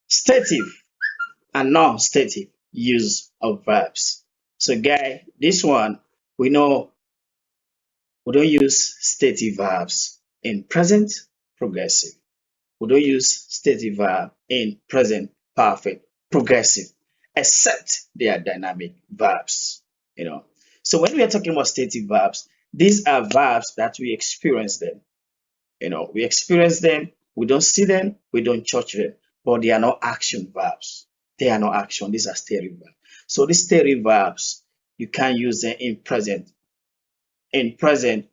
stative and non-stative use of verbs. So guy, this one, we know we don't use stative verbs in present progressive. We don't use stative verb in present perfect progressive, except they are dynamic verbs. You know. So when we are talking about stative verbs, these are verbs that we experience them. You know, we experience them, we don't see them, we don't touch them, but they are not action verbs. They are not action. These are stative verbs. So these stative verbs, you can use them in present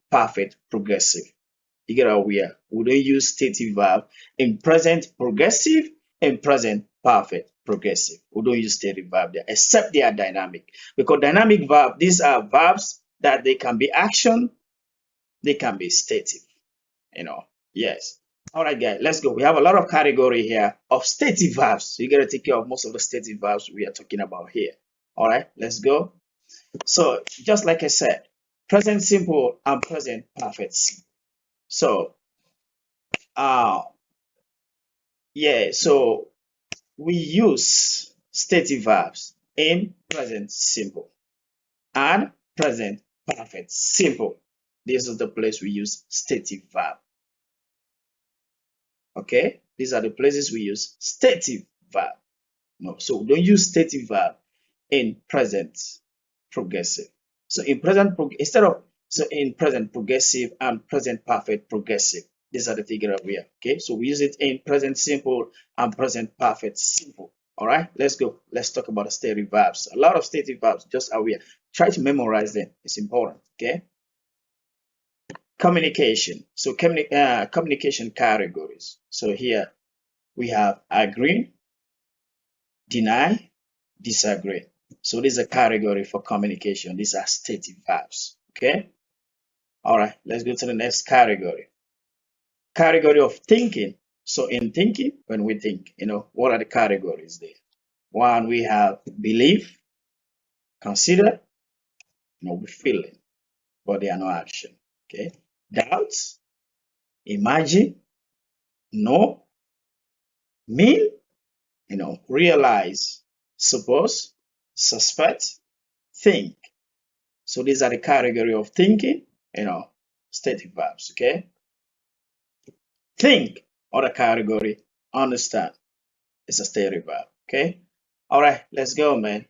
perfect progressive. You get how we are. We don't use stative verb in present progressive and present perfect progressive. We don't use stative verb there, except they are dynamic. Because dynamic verb, these are verbs that they can be action, they can be stative. You know, yes. All right, guys, let's go. We have a lot of category here of stative verbs. So you got to take care of most of the stative verbs we are talking about here. All right, let's go. So just like I said, present simple and present perfect. So uh yeah, so we use stative verbs in present simple and present perfect simple. This is the place we use stative verb. Okay, these are the places we use stative verb. No, so we don't use stative verb in present progressive. So in present instead of so in present progressive and present perfect progressive, these are the figure we have. Okay, so we use it in present simple and present perfect simple. All right, let's go. Let's talk about the stative verbs. A lot of stative verbs, just aware. Try to memorize them. It's important. Okay. Communication. So communication categories. So here we have agree, deny, disagree. So this is a category for communication. These are stative verbs. Okay. All right. Let's go to the next category. Category of thinking. So in thinking, when we think, what are the categories there? One, we have believe, consider, we feeling, but they are no action. Okay. Doubt, imagine, know, mean, realize, suppose, suspect, think. So these are the category of thinking, stative verbs. Okay. Think, other category, understand. It's a stative verb. Okay. All right, let's go, man.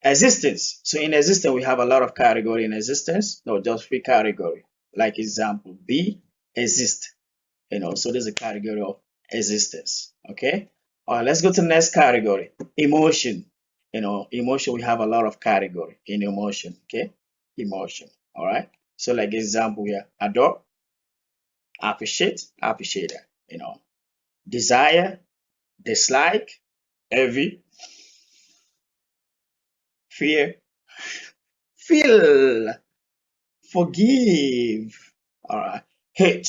Existence. So in existence, we have a lot of category in existence. No, just three category. Like example, be, exist. So there's a category of existence. Okay. All right, let's go to the next category. Emotion. Emotion, we have a lot of category in emotion. Okay. Emotion. All right. So like example here, adore, appreciate, appreciator. Desire, dislike, envy, fear, feel, forgive, all right, hate,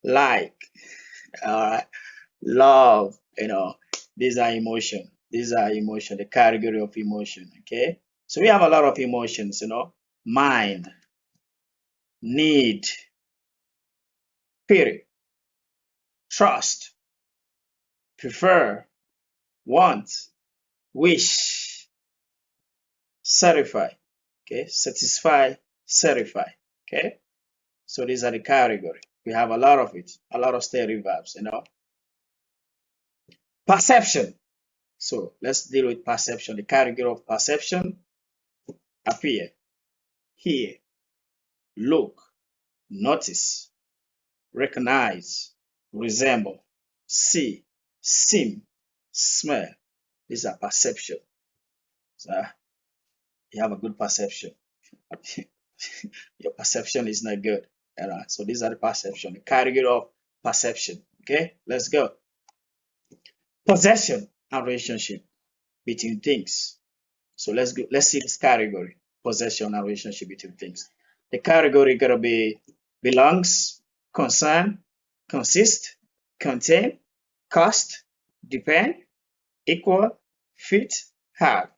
like, all right, love, these are emotion. These are emotion, the category of emotion, okay? So we have a lot of emotions, mind, need, pity, trust, prefer, want, wish, satisfy, okay? Satisfy, satisfy, okay? So these are the category. We have a lot of it, a lot of stative verbs, Perception. So let's deal with perception. The category of perception: appear, hear, look, notice, recognize, resemble, see, seem, smell. These are perception. So you have a good perception. Your perception is not good. All right. So these are the perception, the category of perception. Okay, let's go. Possession and relationship between things. So let's go. Let's see this category: possession and relationship between things. The category gotta be belongs, concern, consist, contain, cost, depend, equal, fit, have.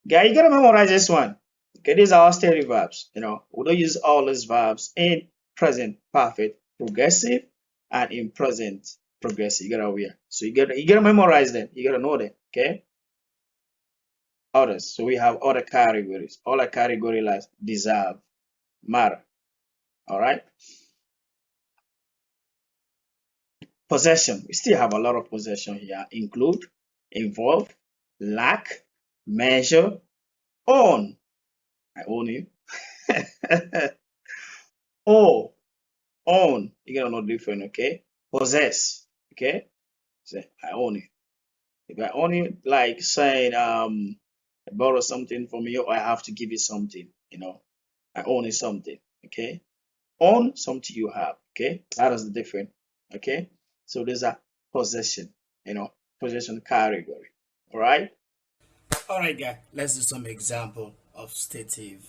Guy, you gotta memorize this one. Okay, these are all stative verbs. We don't use all these verbs in present perfect progressive and in present progressive. You gotta aware. So you gotta memorize them. You gotta know them. Okay. Others. So we have other categories. Other category like deserve, matter. All right. Possession. We still have a lot of possession here. Include, involve, lack, measure, own. I own you. Oh, own. You gotta know different. Okay. Possess. Okay. Say I own it. If I own it, like saying I borrow something from you, I have to give you something. I own it something. Okay. Own something you have. Okay. That is the difference. Okay. So there's a possession. Possession category. All right. All right, guys. Let's do some example of stative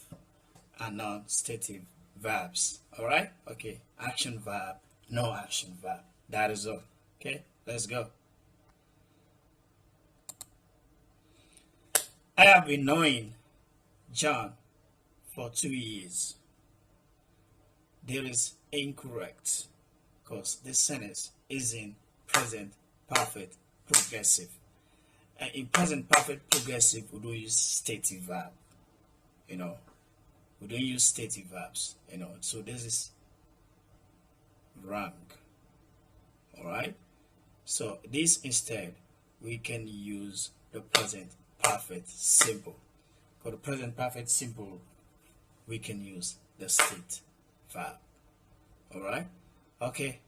and non-stative verbs. All right. Okay. Action verb, no action verb. That is all. Okay. Let's go. I have been knowing John for 2 years. There is incorrect because this sentence is in present perfect progressive. And in present perfect progressive, we don't use stative verb. We don't use stative verbs. So this is wrong. All right. So this instead we can use the present perfect simple. For the present perfect simple, we can use the state verb. All right. Okay.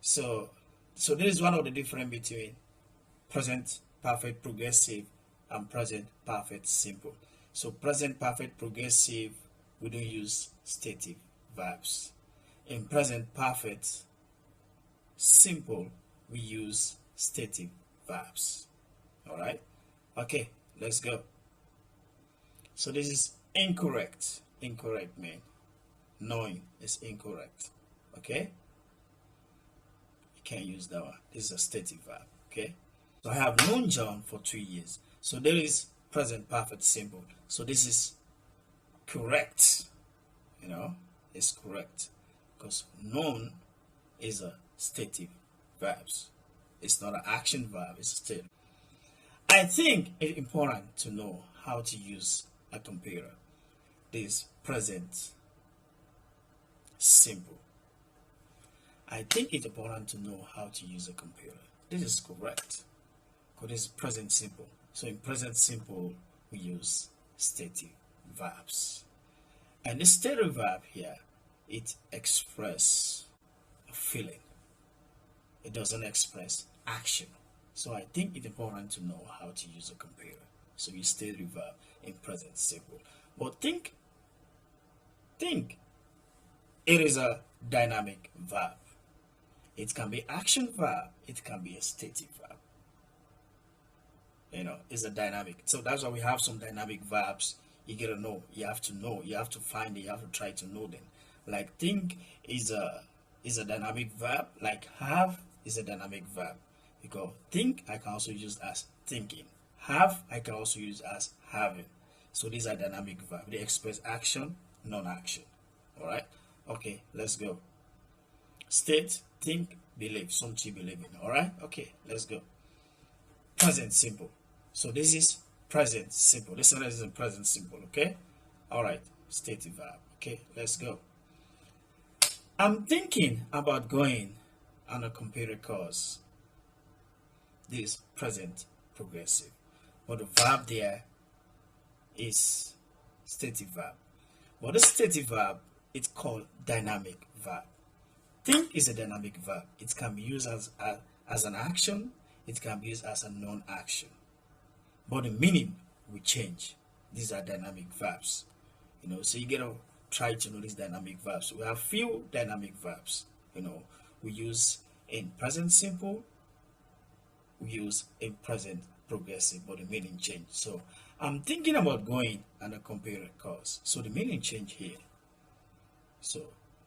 So this is one of the difference between present perfect progressive and present perfect simple. So present perfect progressive, we don't use stative verbs. In present perfect simple, we use stative verbs. All right. Okay. Let's go. So this is incorrect. Incorrect mean knowing is incorrect. Okay. You can't use that one. This is a stative verb. Okay. So I have known John for 2 years. So there is present perfect simple. So this is correct. It's correct because known is a stative verbs. It's not an action verb. It's a stative. I think it's important to know how to use a computer. This present simple. I think it's important to know how to use a computer. This is correct because this is present simple. So in present simple, we use stative verbs. And the stative verb here, it expresses a feeling. It doesn't express action. So I think it's important to know how to use a computer. So you stative verb in present simple. But think it is a dynamic verb. It can be action verb. It can be a stative verb. It's a dynamic. So that's why we have some dynamic verbs. You gotta know. You have to know. You have to find it. You have to try to know them. Like think is a dynamic verb. Like have is a dynamic verb. Because think I can also use as thinking. Have I can also use as having. So these are dynamic verbs. They express action, non-action. All right. Okay. Let's go. State, think, believe. Something you believe in. All right. Okay. Let's go. Present simple. So this is present simple. This one is in present simple. Okay. All right. Stative verb. Okay. Let's go. I'm thinking about going on a computer course. This present progressive. But the verb there is stative verb. But the stative verb, it's called dynamic verb. Think is a dynamic verb. It can be used as an action. It can be used as a non-action. But the meaning will change. These are dynamic verbs. So you gotta try to know these dynamic verbs. We have few dynamic verbs. We use in present simple. We use in present progressive, but the meaning change. So I'm thinking about going on a computer course. So the meaning change here. So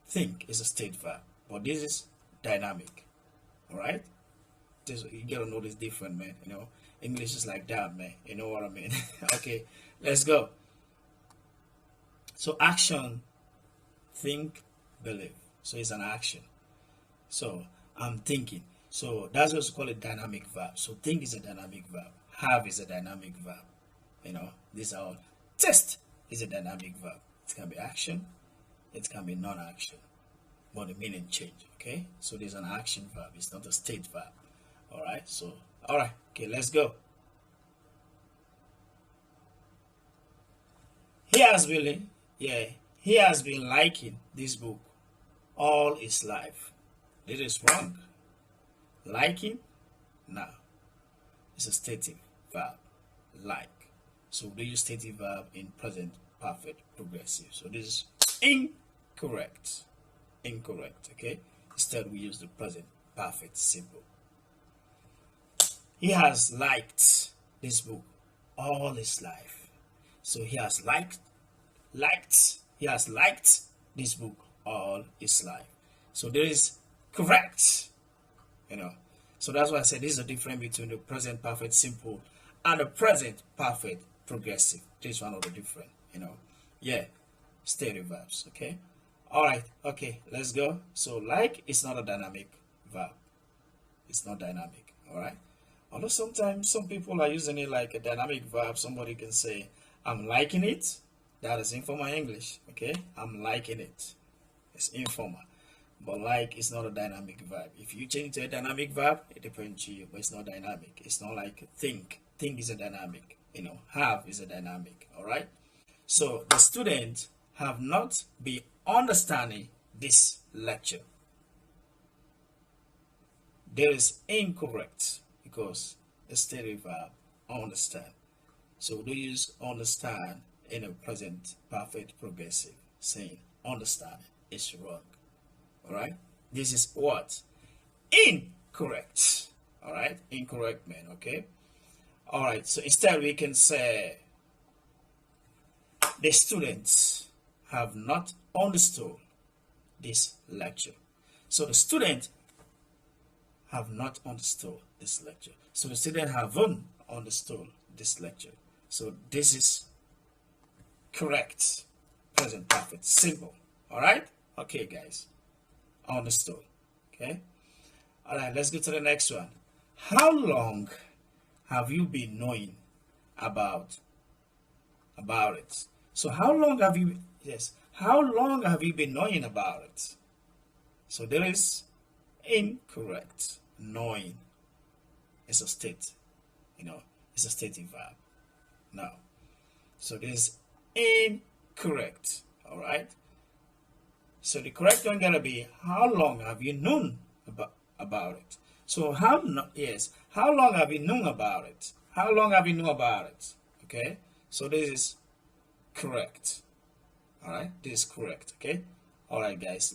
think is a state verb, but this is dynamic. All right. You gotta know this different, man. English is like that, man. You know what I mean? Okay, let's go. So action, think, believe. So it's an action. So I'm thinking. So that's what we call a dynamic verb. So think is a dynamic verb. Have is a dynamic verb. These are all. Test is a dynamic verb. It can be action, it can be non-action, but the meaning change. Okay, so there's an action verb. It's not a state verb. All right. So okay, let's go. He has been liking this book all his life. This is wrong. Liking now it's a stative verb. Like. So we use stative verb in present perfect progressive. So this is incorrect. Incorrect. Okay. Instead we use the present perfect simple. He has liked this book all his life. So he has liked this book all his life. So there is correct. So that's why I said this is the difference between the present perfect simple and the present perfect progressive. This is one of the different. Yeah, stative verbs. Okay. All right. Okay, let's go. So like is not a dynamic verb. It's not dynamic. All right. Although sometimes some people are using it like a dynamic verb. Somebody can say, I'm liking it. That is informal English. Okay. I'm liking it. It's informal. But like is not a dynamic verb. If you change to a dynamic verb, it depends on you, but it's not dynamic. It's not like think. Think is a dynamic. Have is a dynamic. All right. So the students have not been understanding this lecture. There is incorrect because the stative verb understand. So we use understand in a present perfect progressive, saying understand is wrong. All right. This is what? Incorrect. All right. Incorrect, man. Okay. All right. So instead we can say the students have not understood this lecture. So the student have not understood this lecture. So the student haven't understood this lecture. So this is correct. Present perfect. Simple. All right. Okay, guys. Understood. Okay. All right. Let's go to the next one. How long have you been knowing about it? So how long have you? Yes. How long have you been knowing about it? So there is incorrect. Knowing is a state. It's a stative verb. Now, so this is incorrect. All right. So the correct one gonna be how long have you known about it? So how long have you known about it? How long have you known about it? Okay. So this is correct. All right. This is correct. Okay. All right, guys.